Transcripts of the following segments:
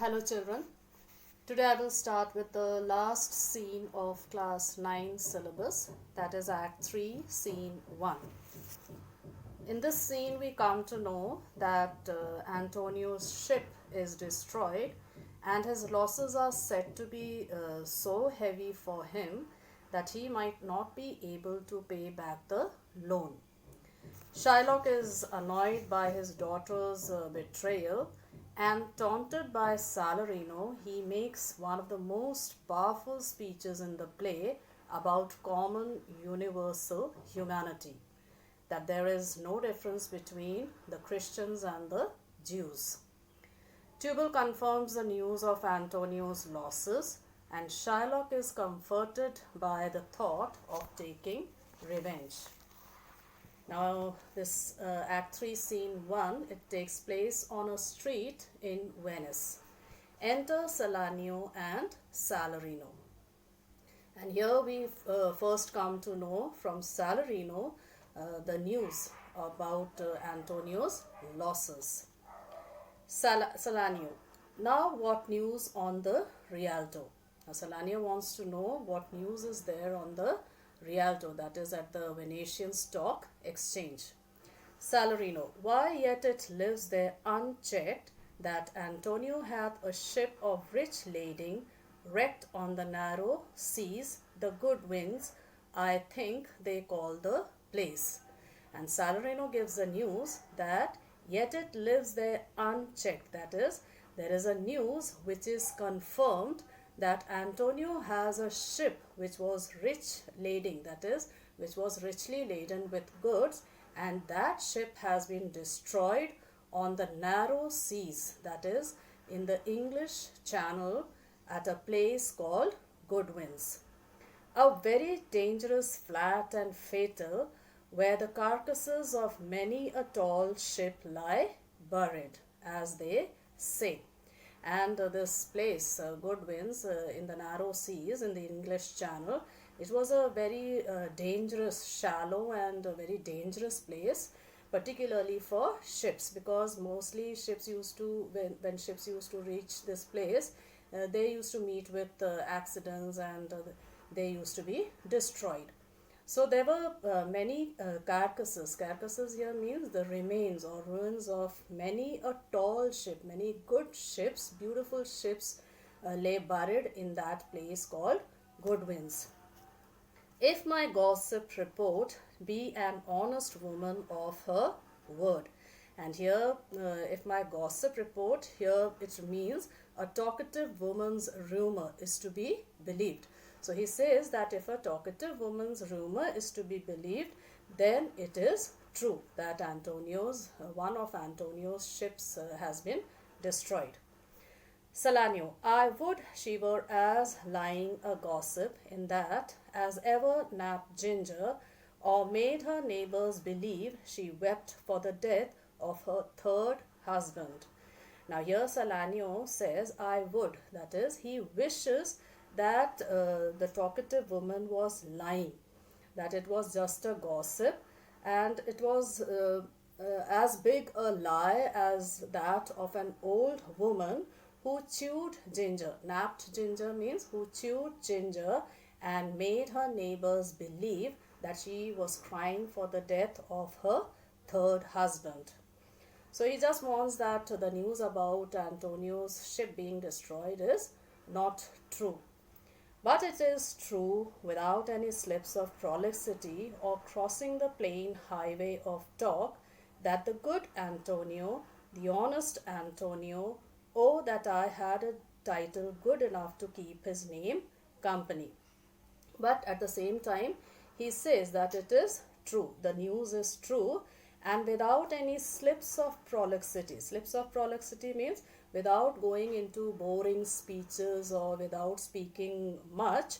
Hello children. Today I will start with the last scene of class 9 syllabus, that is Act 3 Scene 1. In this scene we come to know that Antonio's ship is destroyed and his losses are said to be so heavy for him that he might not be able to pay back the loan. Shylock is annoyed by his daughter's betrayal, and taunted by Salarino, he makes one of the most powerful speeches in the play about common universal humanity, that there is no difference between the Christians and the Jews. Tubal confirms the news of Antonio's losses, and Shylock is comforted by the thought of taking revenge. Now, this Act 3 Scene 1, it takes place on a street in Venice. Enter Salanio and Salarino. And here we first come to know from Salarino the news about Antonio's losses. Salanio. Now what news on the Rialto? Now, Salanio wants to know what news is there on the Rialto, that is at the Venetian Stock Exchange. Salarino. Why yet it lives there unchecked that Antonio hath a ship of rich lading wrecked on the narrow seas, the good winds, I think they call the place. And Salarino gives the news that yet it lives there unchecked, that is, there is a news which is confirmed that Antonio has a ship which was rich lading, that is, which was richly laden with goods, and that ship has been destroyed on the narrow seas, that is, in the English Channel at a place called Goodwin's. A very dangerous, flat and fatal, where the carcasses of many a tall ship lie buried, as they say. And this place, Goodwin's, in the narrow seas in the English Channel, it was a very dangerous, shallow and a very dangerous place, particularly for ships, because mostly ships used to, when ships used to reach this place, they used to meet with accidents and they used to be destroyed. So there were many carcasses. Carcasses here means the remains or ruins of many a tall ship, many good ships, beautiful ships lay buried in that place called Goodwin's. If my gossip report be an honest woman of her word. And here, if my gossip report, here it means a talkative woman's rumor is to be believed. So he says that if a talkative woman's rumor is to be believed, then it is true that one of Antonio's ships has been destroyed. Salanio. I would she were as lying a gossip in that, as ever napped ginger, or made her neighbors believe she wept for the death of her third husband. Now here Salanio says, I would, that is, he wishes that the talkative woman was lying, that it was just a gossip, and it was as big a lie as that of an old woman who chewed ginger. Napped ginger means who chewed ginger and made her neighbors believe that she was crying for the death of her third husband. So he just wants that the news about Antonio's ship being destroyed is not true. But it is true without any slips of prolixity or crossing the plain highway of talk that the good Antonio, the honest Antonio, oh that I had a title good enough to keep his name company. But at the same time he says that it is true, the news is true, and without any slips of prolixity. Slips of prolixity means without going into boring speeches or without speaking much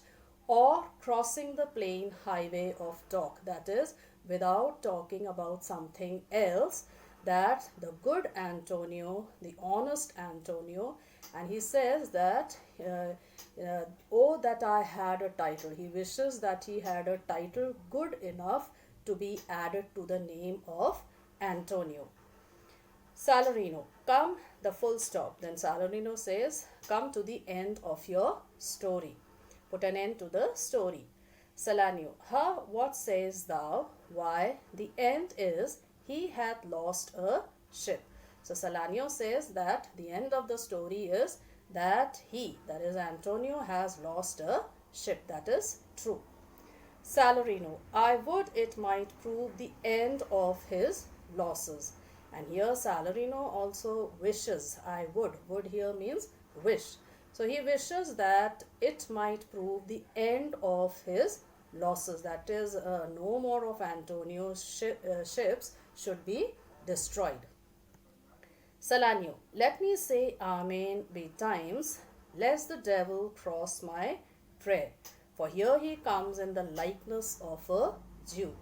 or crossing the plain highway of talk, that is, without talking about something else, that the good Antonio, the honest Antonio, and he says that oh that I had a title. He wishes that he had a title good enough to be added to the name of Antonio. Salarino, come, the full stop. Then Salarino says, come to the end of your story. Put an end to the story. Salanio, ha, what sayest thou? Why, the end is, he hath lost a ship. So Salanio says that the end of the story is that he, that is Antonio, has lost a ship. That is true. Salarino, I would it might prove the end of his losses. And here Salarino also wishes, I would. Would here means wish. So he wishes that it might prove the end of his losses. That is, no more of Antonio's ships should be destroyed. Salanio, let me say Amen betimes, lest the devil cross my prayer. For here he comes in the likeness of a Jew.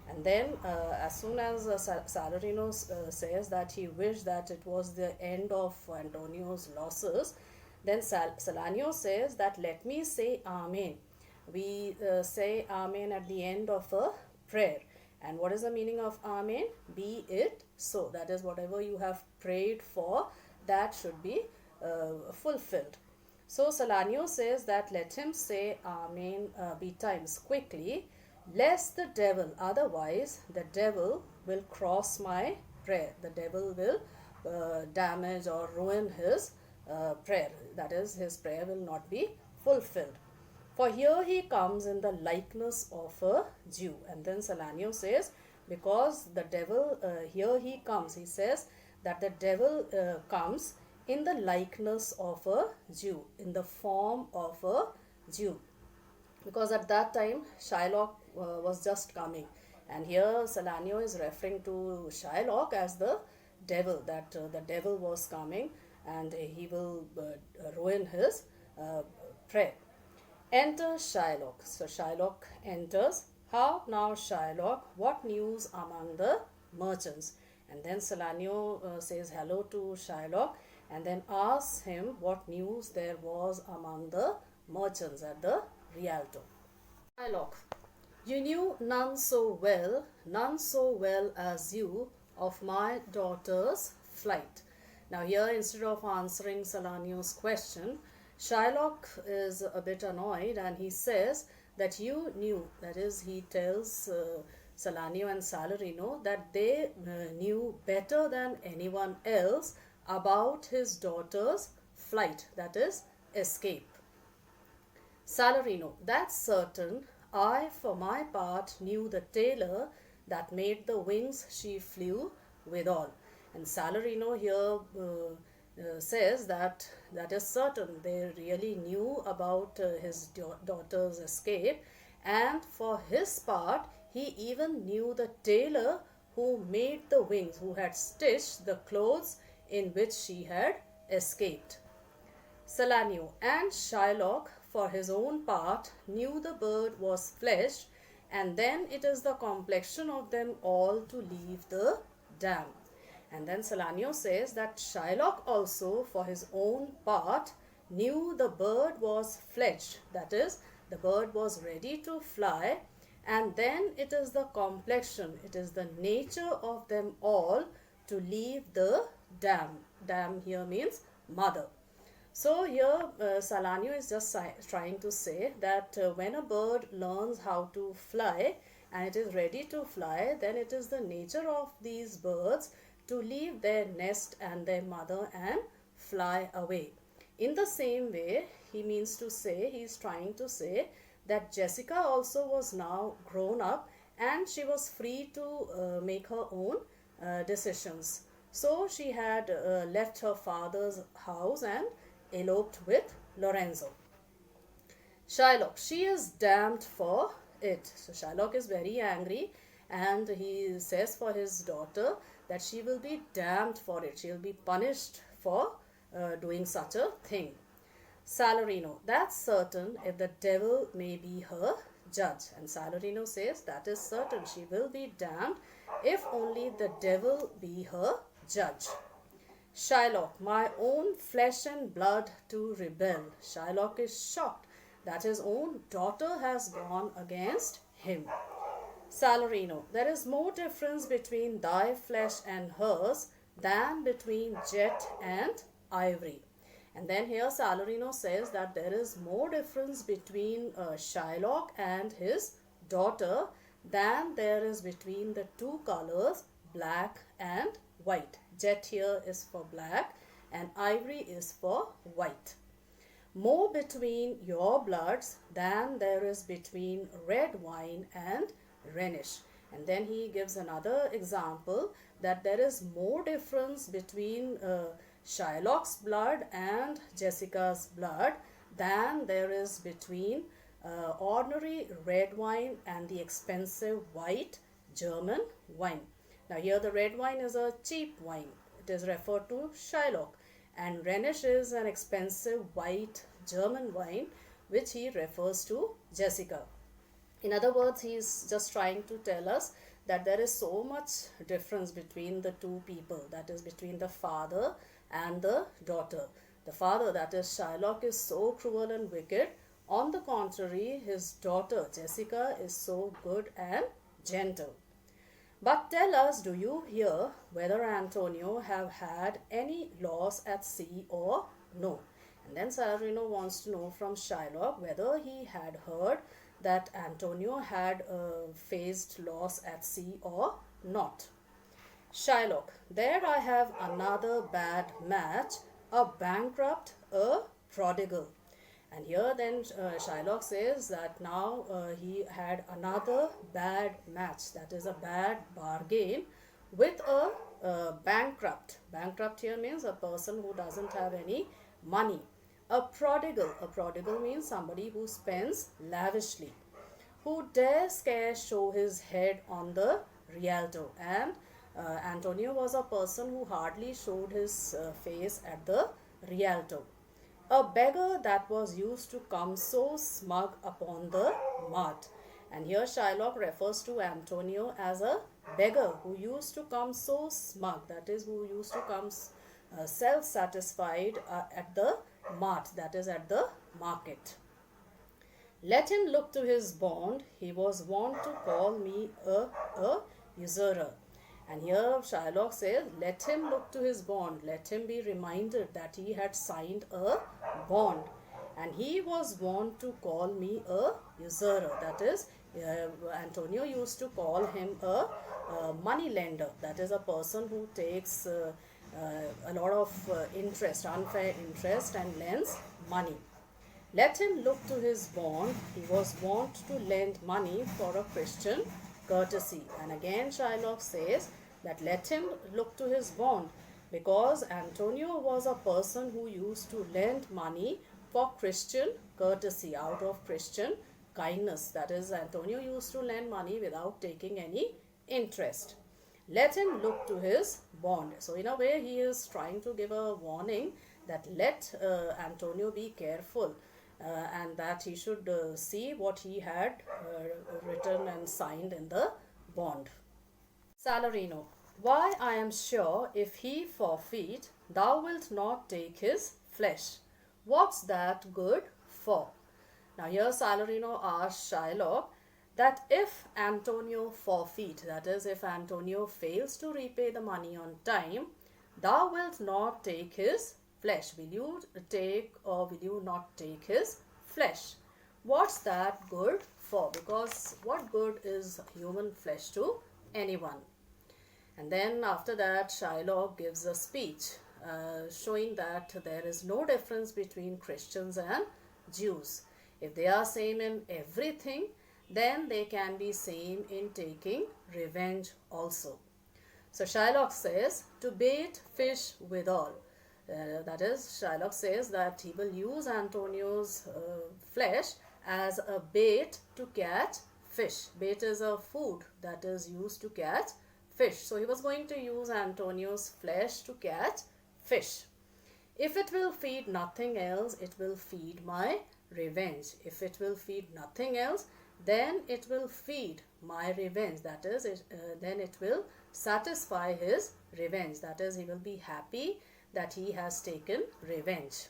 And then as soon as Salarino says that he wished that it was the end of Antonio's losses, then Salanio says that let me say Amen. We say Amen at the end of a prayer. And what is the meaning of Amen? Be it so. That is, whatever you have prayed for, that should be fulfilled. So Salanio says that let him say Amen betimes quickly, lest the devil, otherwise the devil will cross my prayer. The devil will damage or ruin his prayer. That is, his prayer will not be fulfilled. For here he comes in the likeness of a Jew. And then Salanio says, because the devil, here he comes, he says that the devil comes in the likeness of a Jew, in the form of a Jew. Because at that time, Shylock was just coming. And here Salanio is referring to Shylock as the devil, that the devil was coming and he will ruin his prayer. Enter Shylock. So Shylock enters. How now, Shylock? What news among the merchants? And then Salanio says hello to Shylock and then asks him what news there was among the merchants at the Rialto. Shylock, you knew none so well as you, of my daughter's flight. Now here, instead of answering Salanio's question, Shylock is a bit annoyed and he says that you knew, that is, he tells Salanio and Salarino that they knew better than anyone else about his daughter's flight, that is, escape. Salarino, that's certain. I, for my part, knew the tailor that made the wings she flew withal. And Salarino here says that that is certain. They really knew about his daughter's escape, and for his part, he even knew the tailor who made the wings, who had stitched the clothes in which she had escaped. Salanio, and Shylock, for his own part, knew the bird was flesh, and then it is the complexion of them all to leave the dam. And then Salanio says that Shylock also, for his own part, knew the bird was fledged. That is, the bird was ready to fly. And then it is the complexion, it is the nature of them all to leave the dam. Dam here means mother. So here Salanio is just trying to say that when a bird learns how to fly and it is ready to fly, then it is the nature of these birds to leave their nest and their mother and fly away. In the same way, he means to say, he is trying to say that Jessica also was now grown up and she was free to make her own decisions. So she had left her father's house and eloped with Lorenzo. Shylock, she is damned for it. So Shylock is very angry and he says for his daughter that she will be damned for it. She will be punished for doing such a thing. Salarino, that's certain if the devil may be her judge. And Salarino says that is certain. She will be damned if only the devil be her judge. Shylock, my own flesh and blood to rebel. Shylock is shocked that his own daughter has gone against him. Salarino, there is more difference between thy flesh and hers than between jet and ivory. And then here Salarino says that there is more difference between Shylock and his daughter than there is between the two colors black and white. Jet here is for black and ivory is for white. More between your bloods than there is between red wine and Rhenish. And then he gives another example that there is more difference between Shylock's blood and Jessica's blood than there is between ordinary red wine and the expensive white German wine. Now here the red wine is a cheap wine. It is referred to Shylock, and Rhenish is an expensive white German wine which he refers to Jessica. In other words, he is just trying to tell us that there is so much difference between the two people, that is between the father and the daughter. The father, that is Shylock, is so cruel and wicked. On the contrary, his daughter Jessica is so good and gentle. But tell us, do you hear whether Antonio have had any loss at sea or no? And then Salarino wants to know from Shylock whether he had heard that Antonio had faced loss at sea or not. Shylock, there I have another bad match, a bankrupt, a prodigal. And here then Shylock says that now he had another bad match, that is a bad bargain, with a bankrupt. Bankrupt here means a person who doesn't have any money. A prodigal means somebody who spends lavishly, who dare scarce show his head on the Rialto. And Antonio was a person who hardly showed his face at the Rialto. A beggar that was used to come so smug upon the mart. And here Shylock refers to Antonio as a beggar who used to come so smug, that is, who used to come self-satisfied at the mart, that is, at the market. Let him look to his bond, he was wont to call me a usurer. And here Shylock says, let him look to his bond, let him be reminded that he had signed a bond. And he was wont to call me a usurer, that is, Antonio used to call him a money lender, that is, a person who takes a lot of interest, unfair interest, and lends money. Let him look to his bond, he was wont to lend money for a Christian courtesy. And again Shylock says that let him look to his bond, because Antonio was a person who used to lend money for Christian courtesy, out of Christian kindness. That is, Antonio used to lend money without taking any interest. Let him look to his bond. So in a way he is trying to give a warning that let Antonio be careful and that he should see what he had written and signed in the bond. Salarino, why I am sure if he forfeit, thou wilt not take his flesh. What's that good for? Now here Salarino asks Shylock that if Antonio forfeit, that is, if Antonio fails to repay the money on time, thou wilt not take his flesh. Will you take or will you not take his flesh? What's that good for? Because what good is human flesh to anyone? And then after that Shylock gives a speech showing that there is no difference between Christians and Jews. If they are same in everything, then they can be same in taking revenge also. So Shylock says to bait fish withal. That is, Shylock says that he will use Antonio's flesh as a bait to catch fish. Bait is a food that is used to catch fish. So he was going to use Antonio's flesh to catch fish. If it will feed nothing else, it will feed my revenge. If it will feed nothing else, then it will feed my revenge. That is, then it will satisfy his revenge. That is, he will be happy that he has taken revenge.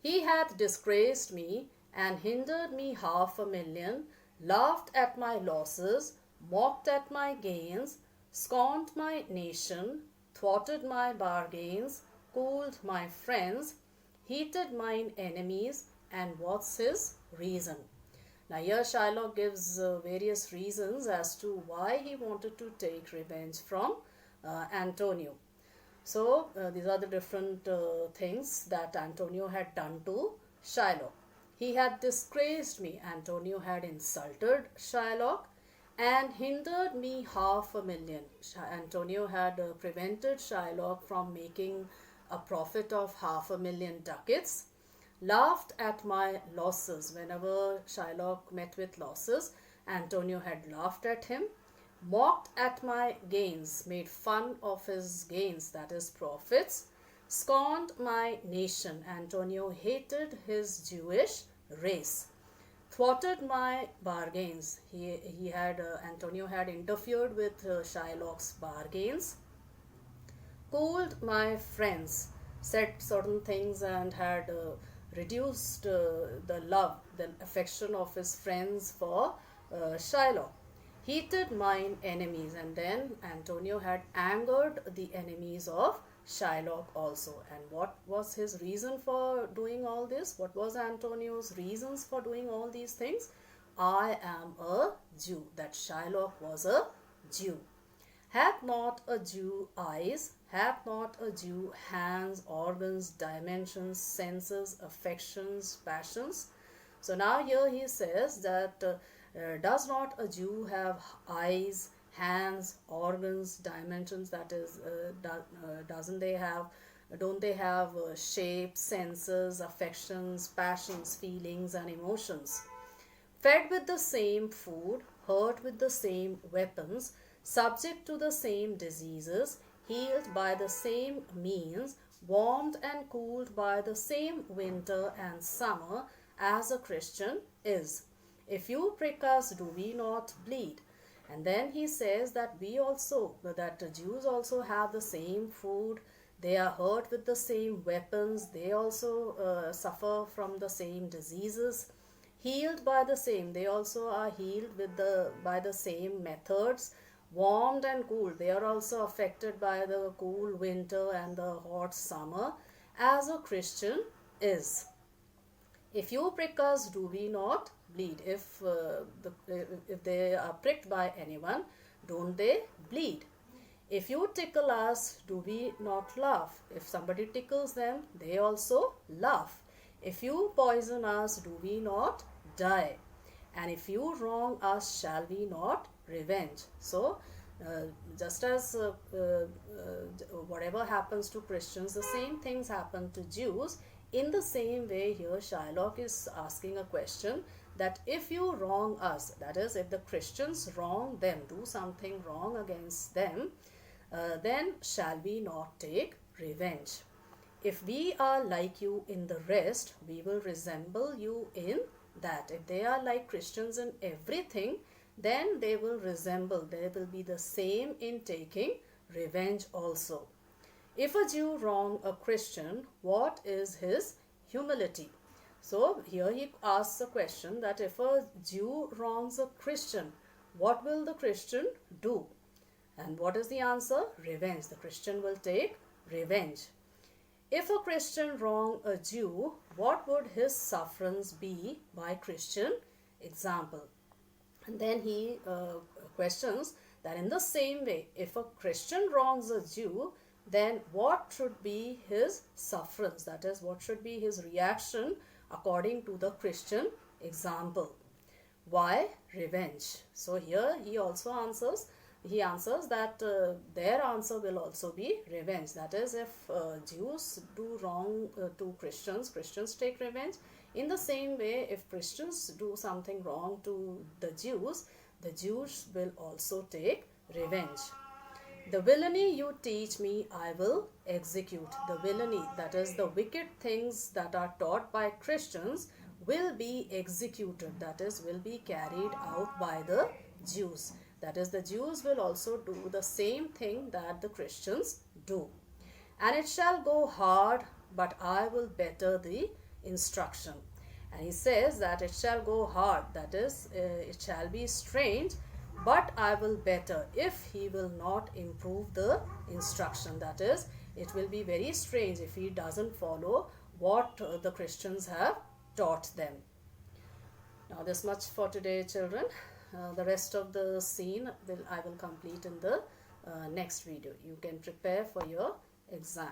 He hath disgraced me and hindered me 500,000, laughed at my losses, mocked at my gains, scorned my nation, thwarted my bargains, cooled my friends, heated mine enemies, and what's his reason? Now, here Shylock gives various reasons as to why he wanted to take revenge from Antonio. So, these are the different things that Antonio had done to Shylock. He had disgraced me. Antonio had insulted Shylock and hindered me 500,000. Antonio had prevented Shylock from making a profit of 500,000 ducats, laughed at my losses. Whenever Shylock met with losses, Antonio had laughed at him, mocked at my gains, made fun of his gains, that is profits, scorned my nation. Antonio hated his Jewish race, thwarted my bargains. Antonio had interfered with Shylock's bargains, cooled my friends, said certain things and had reduced the love, the affection of his friends for Shylock, heated mine enemies, and then Antonio had angered the enemies of Shylock also. And what was his reason for doing all this? What was Antonio's reasons for doing all these things? I am a Jew, that Shylock was a Jew. Hath not a Jew eyes? Hath not a Jew hands, organs, dimensions, senses, affections, passions? So now here he says that does not a Jew have eyes, hands, organs, dimensions? That is, don't they have shapes, senses, affections, passions, feelings, and emotions? Fed with the same food, hurt with the same weapons, subject to the same diseases, healed by the same means, warmed and cooled by the same winter and summer as a Christian is. If you prick us, do we not bleed? And then he says that that the Jews also have the same food, they are hurt with the same weapons, they also suffer from the same diseases, healed by the same, they also are healed by the same methods, warmed and cooled, they are also affected by the cool winter and the hot summer as a Christian is. If you prick us, do we not bleed? If they are pricked by anyone, don't they bleed? If you tickle us, do we not laugh? If somebody tickles them, they also laugh. If you poison us, do we not die? And if you wrong us, shall we not revenge? So, just as whatever happens to Christians, the same things happen to Jews. In the same way, here Shylock is asking a question that if you wrong us, that is, if the Christians wrong them, do something wrong against them, then shall we not take revenge? If we are like you in the rest, we will resemble you in that. If they are like Christians in everything, then they will be the same in taking revenge also. If a Jew wrong a Christian, what is his humility? So here he asks a question that if a Jew wrongs a Christian, what will the Christian do? And what is the answer? Revenge. The Christian will take revenge. If a Christian wrong a Jew, what would his sufferance be by Christian example? And then he questions that in the same way, if a Christian wrongs a Jew, then what should be his sufferance? That is, what should be his reaction according to the Christian example? Why revenge? So here he also answers that their answer will also be revenge. That is, if Jews do wrong to Christians, Christians take revenge. In the same way, if Christians do something wrong to the Jews will also take revenge. The villainy you teach me, I will execute. The villainy, that is the wicked things that are taught by Christians, will be executed. That is, will be carried out by the Jews. That is, the Jews will also do the same thing that the Christians do. And it shall go hard, but I will better the instruction. And he says that it shall go hard. That is, it shall be strange, but I will better if he will not improve the instruction. That is, it will be very strange if he doesn't follow what the Christians have taught them. Now this much for today, children. The rest of the scene I will complete in the next video. You can prepare for your exam.